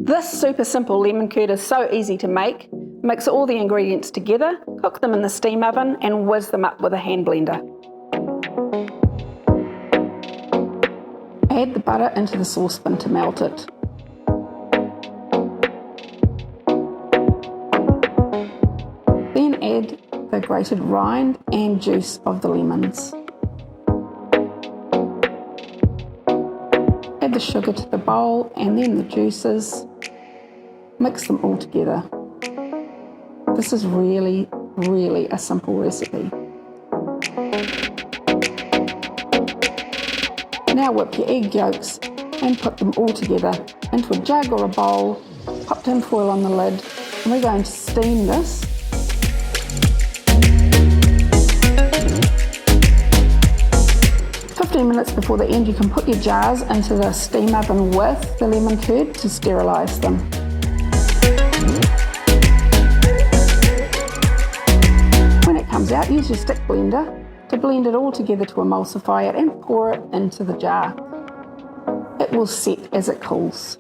This super simple lemon curd is so easy to make. Mix all the ingredients together, cook them in the steam oven and whiz them up with a hand blender. Add the butter into the saucepan to melt it. Then add the grated rind and juice of the lemons. Add the sugar to the bowl and then the juices. Mix them all together. This is really a simple recipe. Now whip your egg yolks and put them all together into a jug or a bowl. Pop tin foil on the lid and we're going to steam this. Minutes before the end, you can put your jars into the steam oven with the lemon curd to sterilise them. When it comes out, use your stick blender to blend it all together to emulsify it and pour it into the jar. It will set as it cools.